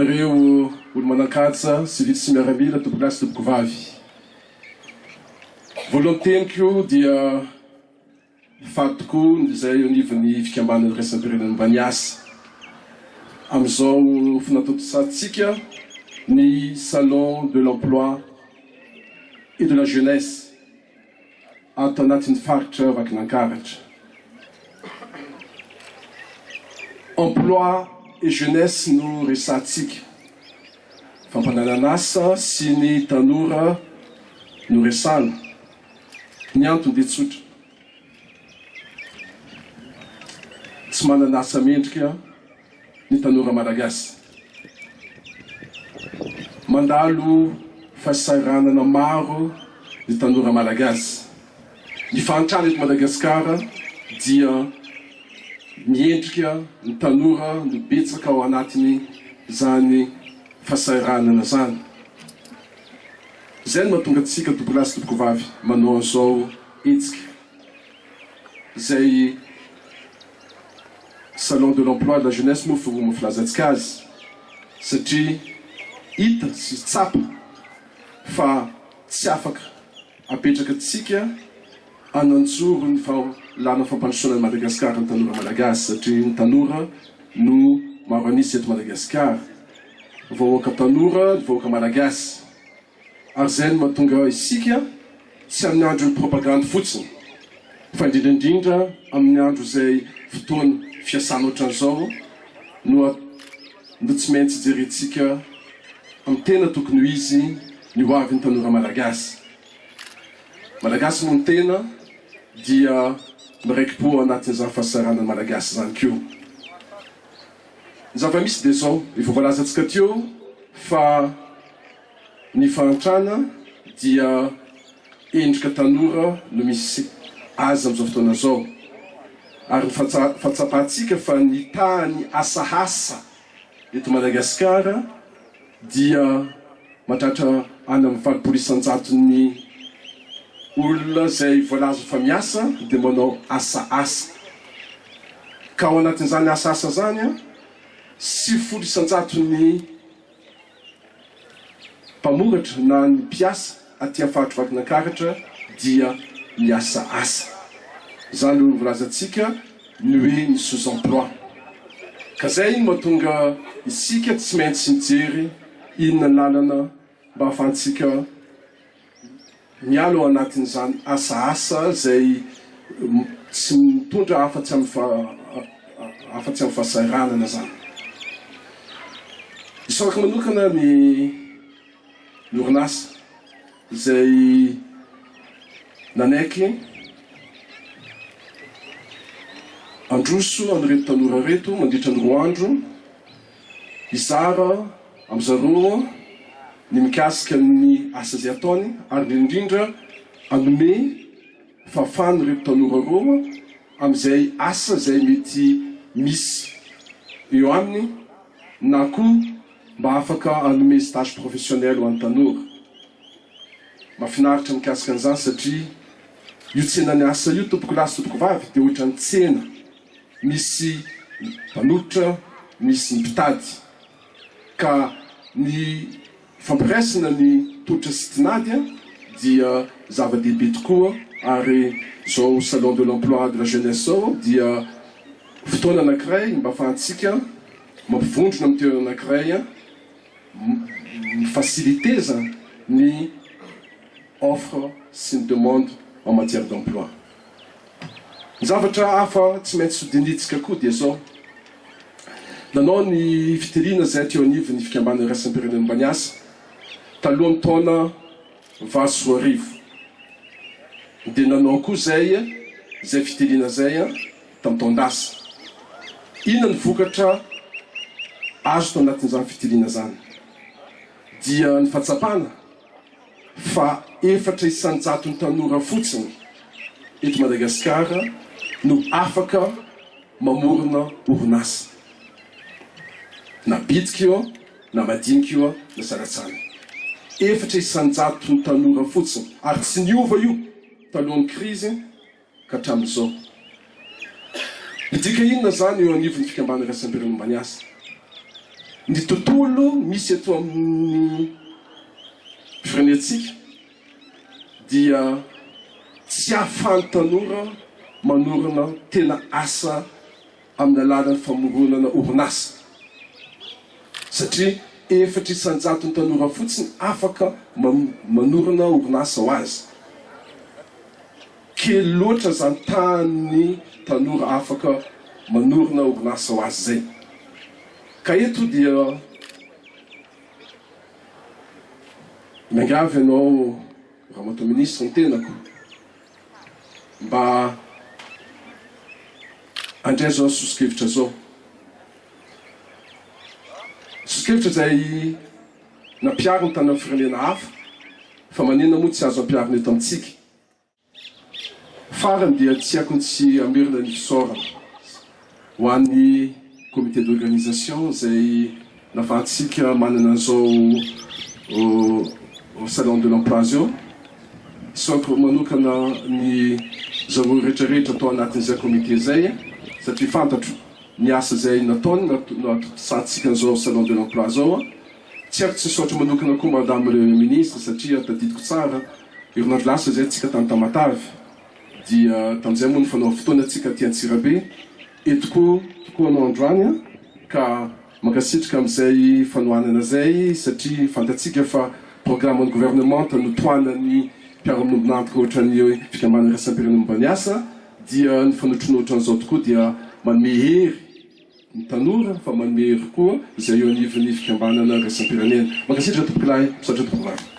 Anareo olo manan-katsa sy vitsy sy miaramila tompoko lasy tompoko vavy. Voalohany teniko io dia fatoko izay eo anivon'ny fikambanana raisam-pirenena Mbaniasa. Amin'izao finatotosantsika ny salon de l'emploi et de la jeunesse ato anatin'ny faritra Vakinankaratra. Emploi et jeunesse no resatsika. Fampananan'asa sy ny tanora no resana. Ny antony dia tsotra. Tsy manana asa mendrika ny tanora malagasy. Mandalo fahasahiranana maro ny tanora malagasy. Ny fahantrana eto Madagasikara dia miendrika ny tanora no betsaka ao anatiny zany fahasahiranana zany. Izay no mahatonga antsika tompoko lasy tompoko vavy manao an'izao hetsika. Izay salon de l'emploi de la jeunesse moa filazantsika azy. Satria hita sy tsapa fa tsy afaka apetraka antsika anantsoro ny lana fampandrosoana Madagasikara ny tanora malagasy satria ny tanora no maro anisy eto Madagasikara. Vahoaka tanora, vahoaka malagasy. Ary izay no mahatonga isika tsy amin'ny andron'ny propagande fotsiny fa indrindrandrindra amin'ny andro izay fotoana fiasana ohatran'izao no tsy maintsy jerentsika amin'ny tena tokony ho izy ny ho avy ny tanora malagasy. Malagasy moa ny tena dia miraiki-po anatin'izany fahasarana malagasy zany keo. Ny zava-misy dia zao, efa voalazantsika teo fa ny fahantrana dia endrika tanora no misy azy amin'izao fotoana zao. Ary fatsapahantsika fa ny tany asahasa eto Madagasikara dia mahatratra any amin'ny 80% ny olona izay voalaza fa miasa dia manao asa. Ka ao anatin'izany asa zany 90% ny mpamoratra na ny mpiasa aty amin'ny faritra Vakinankaratra dia miasa. Zany no volazantsika ny hoe ny sous-emploi. Ka zay no mahatonga isika tsy maintsy mijery inona lalana mba ahafahantsika miala ao anatin'izany asa izay tsy mitondra afa-tsy amin'ny fahasahiranana zany. Isaraka manokana ny orinasa izay nanaiky androso amin'ireto tanora reto mandritra ny 2 andro izara amin'izareo ny mikasika ny asa izay ataony ary indrindra anome fahafahana ireto tanora roa amin'izay asa izay mety misy eo aminy na koa mba afaka anome stage professionnel ho an'ny tanora. Mahafinaritra mikasika an'izany satria io tsenany asa io tompoko lasy tompoko vavy dia ohatra ny tsena misy mpanotra, misy ny mpitady. Ka ny fampiraisana ny totra sy tinady dia zava-dehibe tokoa. Ary zao salon de l'emploi de la jeunesse zao dia fotoana anankiray mba ahafahantsika mampivondrona amin'ny toerana anankiray mifasiliteza ny offre sy ny demande en matière d'emploi. Ny zavatra hafa tsy maintsy hodinitsika koa dia zao. Nanao ny fitiliana izay teo anivon'ny fikambanana raisam-pirenena Mbaniasa taloha amin'ny taona 20 dia nanao koa zay fitiliana zay tamin'ny taon-dasa. Inona ny vokatra azo tao anatin'izany fitiliana zany? Dia ny fahatsapana fa 400 ny tanora fotsiny eto Madagasikara no afaka mamorona orinasa. Na bitika io, na madinika io, na salatsana. 400 ny tanora fotsiny. Ary tsy niova io talohan'ny krizy ka hatramin'izao. Midika inona zany eo anivon'ny fikambanana raisam-pirenena Mbaniasa? ny tontolo misy eto amin'ny firenetsika dia tsy ahafahan'ny tanora manorana tena asa amin'ny alalan'ny famoronana orinasa satria efatra isanjato ny tanora fotsiny afaka manorana orinasa ho azy. Kely loatra zany tany tanora afaka manorana orinasa ho azy zay. Ka eto dia miangavy ianao Ramatoa Ministra ny tenako mba andray zao sosokevitra zao. Sosokevitra zay nampiaro ny tany amin'ny firenena hafa fa manina moa tsy azo ampiarina eto amintsika. Farany dia tsy haiko tsy amerina ny fisaorana ho an'ny comité d'organisation zay nafahantsika manana an'izao au salon de l'emploi zao. Soko manokana ny zao rehetrarehetra atao anatin'izay comité zay satria fantatro ny asa zay nataony nasantsika an'izao salon de l'emploi zao. Tsy haiko tsy saotra manokana koa madame le ministre satria tadidiko tsara herinandro lasa zay tsika tany Tamatavy dia tamin'izay moa ny fanao fotoana atsika aty Antsirabe eto koa anao androany ka mankasitrika amin'izay fanohanana zay satria fantatsika fa programme ny gouvernement tanotoanany mpiara-minombonantoka ohatran'ny fikambanana iraisam-pirenena momba asa dia ny fanotronotra an'izao tokoa dia manome hery ny tanora fa manome hery koa izay eo anivon'ny fikambanana iraisam-pirenena. Mankasitrika tompokilay, misaotra tompokivavy.